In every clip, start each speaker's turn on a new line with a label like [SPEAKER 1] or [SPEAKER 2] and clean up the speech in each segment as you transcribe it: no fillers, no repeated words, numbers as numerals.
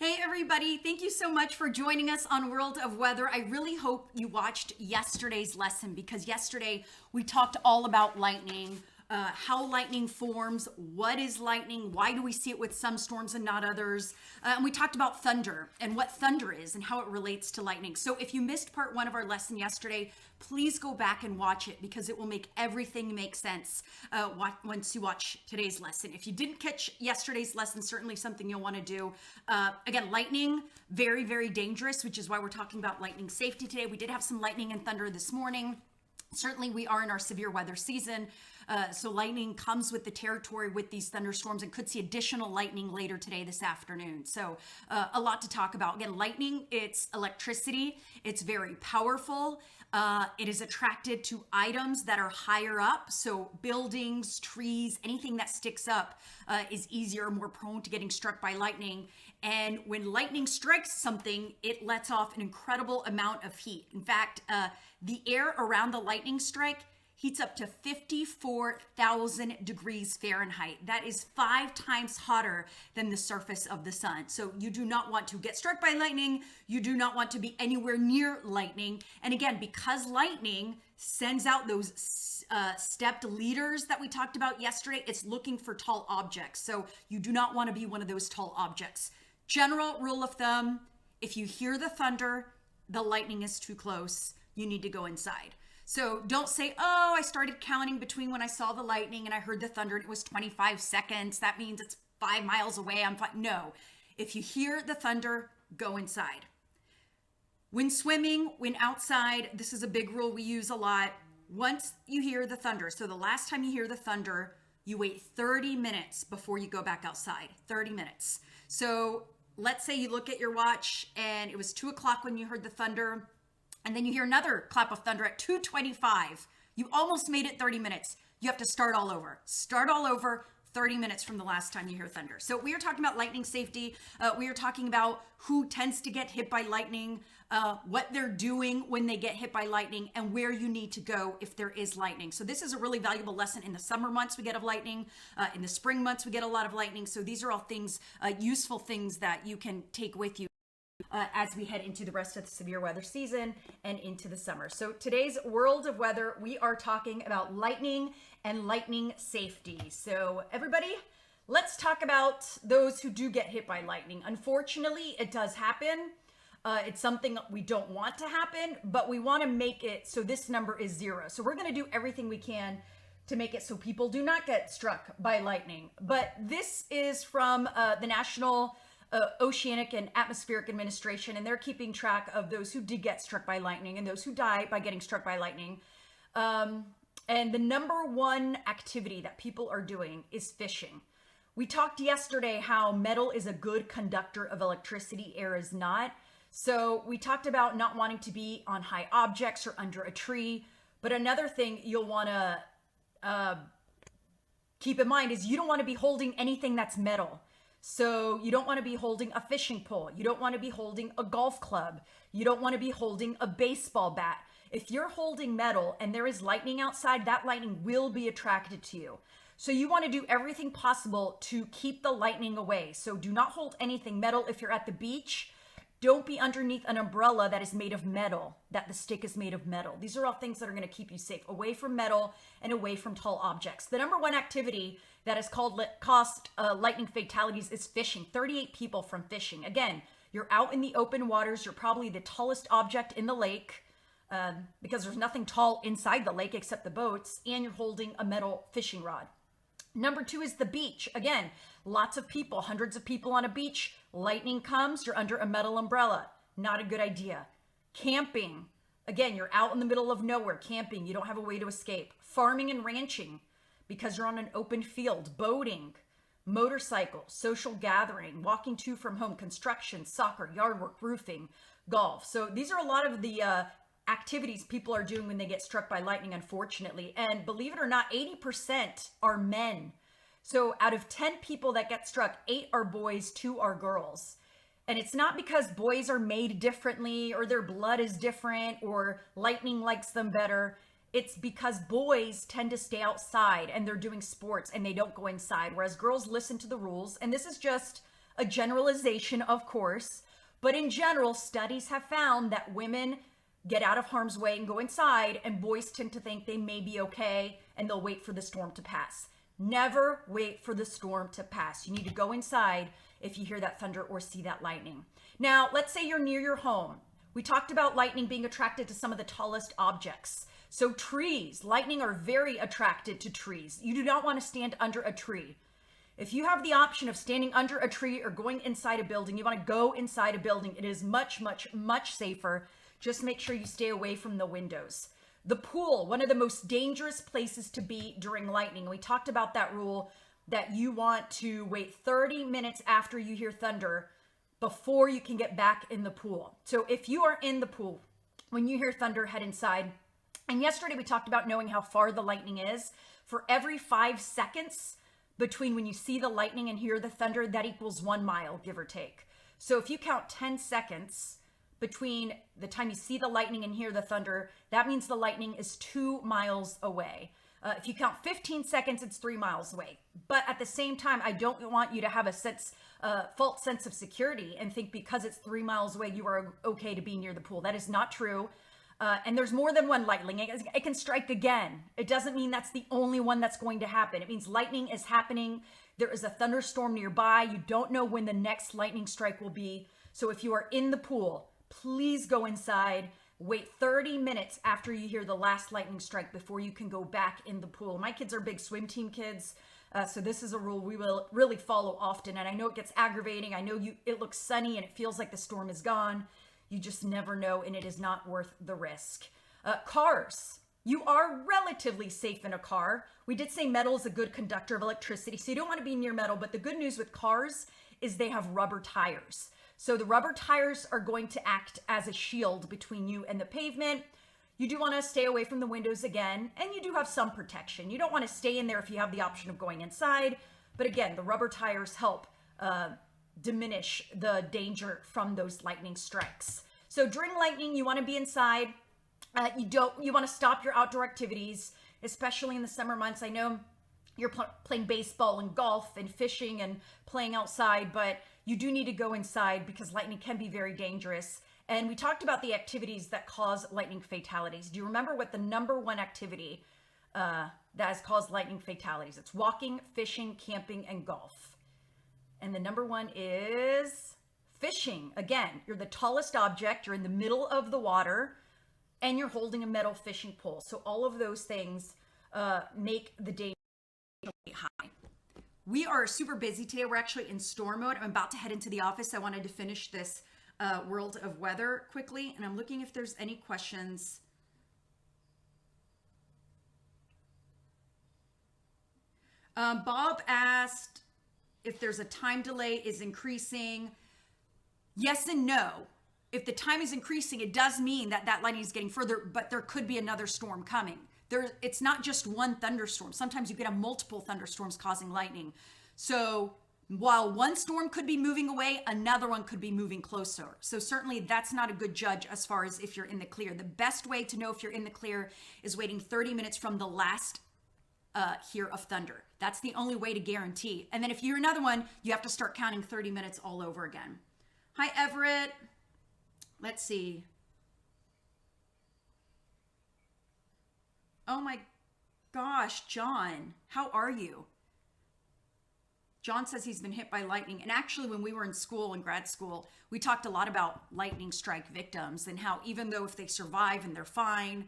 [SPEAKER 1] Hey everybody, thank you so much for joining us on World of Weather. I really hope you watched yesterday's lesson because yesterday we talked all about lightning, how lightning forms, what is lightning, why do we see it with some storms and not others, and we talked about thunder and what thunder is and how it relates to lightning. So if you missed part one of our lesson yesterday, please go back and watch it because it will make everything make sense once you watch today's lesson. If you didn't catch yesterday's lesson, certainly something you'll want to do. Again, lightning, very, very dangerous, which is why we're talking about lightning safety today. We did have some lightning and thunder this morning. Certainly we are in our severe weather season. So lightning comes with the territory with these thunderstorms and could see additional lightning later today, this afternoon. So a lot to talk about. Again, lightning, it's electricity. It's very powerful. It is attracted to items that are higher up. So buildings, trees, anything that sticks up is easier, more prone to getting struck by lightning. And when lightning strikes something, it lets off an incredible amount of heat. In fact, the air around the lightning strike heats up to 54,000 degrees Fahrenheit. That is 5 times hotter than the surface of the sun. So you do not want to get struck by lightning. You do not want to be anywhere near lightning. And again, because lightning sends out those stepped leaders that we talked about yesterday, it's looking for tall objects. So you do not want to be one of those tall objects. General rule of thumb, if you hear the thunder, the lightning is too close, you need to go inside. So don't say, oh, I started counting between when I saw the lightning and I heard the thunder and it was 25 seconds. That means it's 5 miles away. I'm fine. No, if you hear the thunder, go inside. When swimming, when outside, this is a big rule we use a lot. Once you hear the thunder, so the last time you hear the thunder, you wait 30 minutes before you go back outside, 30 minutes. So let's say you look at your watch and it was 2 o'clock when you heard the thunder. And then you hear another clap of thunder at 2:25. You almost made it 30 minutes. You have to start all over. Start all over 30 minutes from the last time you hear thunder. So we are talking about lightning safety. We are talking about who tends to get hit by lightning, what they're doing when they get hit by lightning, and where you need to go if there is lightning. So this is a really valuable lesson. In the summer months, we get of lightning. In the spring months, we get a lot of lightning. So these are all things, useful things that you can take with you as we head into the rest of the severe weather season and into the summer. So today's World of Weather, we are talking about lightning and lightning safety. So everybody, let's talk about those who do get hit by lightning. Unfortunately, it does happen. It's something we don't want to happen, but we want to make it so this number is 0. So we're going to do everything we can to make it so people do not get struck by lightning. But this is from the National Oceanic and Atmospheric Administration, and they're keeping track of those who did get struck by lightning and those who die by getting struck by lightning. And the number one activity that people are doing is fishing. We talked yesterday how metal is a good conductor of electricity, air is not. So we talked about not wanting to be on high objects or under a tree. But another thing you'll want to keep in mind is you don't want to be holding anything that's metal. So you don't want to be holding a fishing pole. You don't want to be holding a golf club. You don't want to be holding a baseball bat. If you're holding metal and there is lightning outside, that lightning will be attracted to you. So you want to do everything possible to keep the lightning away. So do not hold anything metal. If you're at the beach, don't be underneath an umbrella that is made of metal, that the stick is made of metal. These are all things that are going to keep you safe, away from metal and away from tall objects. The number one activity that is cost lightning fatalities is fishing. 38 people from fishing. Again, you're out in the open waters. You're probably the tallest object in the lake because there's nothing tall inside the lake except the boats, and you're holding a metal fishing rod. Number 2 is the beach. Again, lots of people, hundreds of people on a beach. Lightning comes, you're under a metal umbrella. Not a good idea. Camping. Again, you're out in the middle of nowhere camping. You don't have a way to escape. Farming and ranching because you're on an open field. Boating, motorcycle, social gathering, walking to from home, construction, soccer, yard work, roofing, golf. So these are a lot of the activities people are doing when they get struck by lightning, unfortunately. And believe it or not, 80% are men. So out of 10 people that get struck, 8 are boys, 2 are girls. And it's not because boys are made differently or their blood is different or lightning likes them better. It's because boys tend to stay outside and they're doing sports and they don't go inside, whereas girls listen to the rules. And this is just a generalization, of course, but in general, studies have found that women get out of harm's way and go inside, and boys tend to think they may be okay and they'll wait for the storm to pass. Never wait for the storm to pass. You need to go inside if you hear that thunder or see that lightning. Now, let's say you're near your home. We talked about lightning being attracted to some of the tallest objects. So trees, lightning are very attracted to trees. You do not want to stand under a tree. If you have the option of standing under a tree or going inside a building, you want to go inside a building. It is much, much, much safer. Just make sure you stay away from the windows. The pool, one of the most dangerous places to be during lightning. We talked about that rule that you want to wait 30 minutes after you hear thunder before you can get back in the pool. So if you are in the pool, when you hear thunder, head inside. And yesterday we talked about knowing how far the lightning is. For every 5 seconds between when you see the lightning and hear the thunder, that equals 1 mile, give or take. So if you count 10 seconds between the time you see the lightning and hear the thunder, that means the lightning is 2 miles away. If you count 15 seconds, it's 3 miles away. But at the same time, I don't want you to have a false sense of security and think because it's 3 miles away, you are okay to be near the pool. That is not true. And there's more than one lightning. It can strike again. It doesn't mean that's the only one that's going to happen. It means lightning is happening. There is a thunderstorm nearby. You don't know when the next lightning strike will be. So if you are in the pool, please go inside. Wait 30 minutes after you hear the last lightning strike before you can go back in the pool. My kids are big swim team kids, so this is a rule we will really follow often. And I know it gets aggravating. I know it looks sunny and it feels like the storm is gone. You just never know, and it is not worth the risk. Cars. You are relatively safe in a car. We did say metal is a good conductor of electricity, so you don't want to be near metal. But the good news with cars is they have rubber tires. So the rubber tires are going to act as a shield between you and the pavement. You do want to stay away from the windows again, and you do have some protection. You don't want to stay in there if you have the option of going inside. But again, the rubber tires help diminish the danger from those lightning strikes. So during lightning, you want to be inside. You want to stop your outdoor activities, especially in the summer months. I know you're playing baseball and golf and fishing and playing outside, but you do need to go inside because lightning can be very dangerous. And we talked about the activities that cause lightning fatalities. Do you remember what the number one activity that has caused lightning fatalities? It's walking, fishing, camping, and golf. And the number one is fishing. Again, you're the tallest object, you're in the middle of the water, and you're holding a metal fishing pole. So all of those things make the danger high. We are super busy today. We're actually in storm mode. I'm about to head into the office. I wanted to finish this world of weather quickly, and I'm looking if there's any questions. Bob asked if there's a time delay is increasing. Yes and no. If the time is increasing, it does mean that that lightning is getting further, but there could be another storm coming. It's not just one thunderstorm. Sometimes you could have multiple thunderstorms causing lightning. So while one storm could be moving away, another one could be moving closer. So certainly that's not a good judge as far as if you're in the clear. The best way to know if you're in the clear is waiting 30 minutes from the last hear of thunder. That's the only way to guarantee. And then if you're another one, you have to start counting 30 minutes all over again. Hi, Everett. Let's see. Oh my gosh, John, how are you? John says he's been hit by lightning. And actually, when we were in school, in grad school, we talked a lot about lightning strike victims and how even though if they survive and they're fine,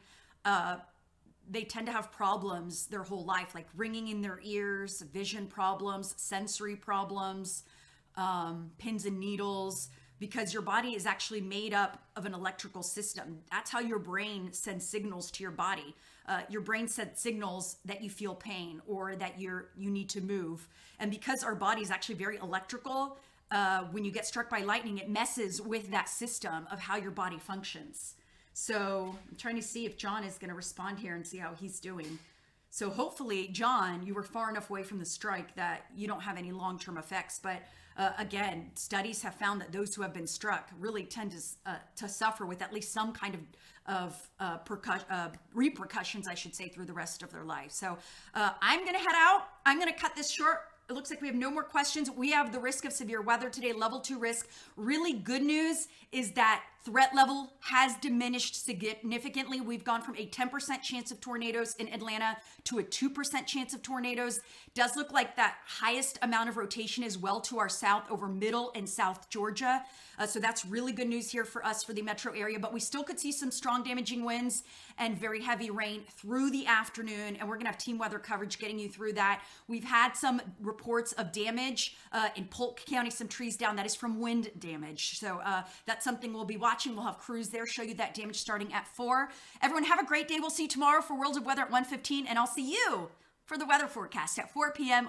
[SPEAKER 1] they tend to have problems their whole life, like ringing in their ears, vision problems, sensory problems, pins and needles, because your body is actually made up of an electrical system. That's how your brain sends signals to your body. Your brain sends signals that you feel pain or that you need to move. And because our body is actually very electrical, when you get struck by lightning, it messes with that system of how your body functions. So I'm trying to see if John is going to respond here and see how he's doing. So hopefully, John, you were far enough away from the strike that you don't have any long-term effects. But again, studies have found that those who have been struck really tend to suffer with at least some kind of repercussions, I should say, through the rest of their life. So I'm going to head out. I'm going to cut this short. It looks like we have no more questions. We have the risk of severe weather today, level 2 risk. Really good news is that threat level has diminished significantly. We've gone from a 10% chance of tornadoes in Atlanta to a 2% chance of tornadoes. Does look like that highest amount of rotation is well to our south over middle and south Georgia. So that's really good news here for us for the metro area, but we still could see some strong damaging winds and very heavy rain through the afternoon. And we're gonna have team weather coverage getting you through that. We've had some reports of damage in Polk County, some trees down. That is from wind damage. So that's something we'll be watching. We'll have crews there show you that damage starting at 4. Everyone have a great day. We'll see you tomorrow for World of Weather at 1:15, and I'll see you for the weather forecast at 4 p.m.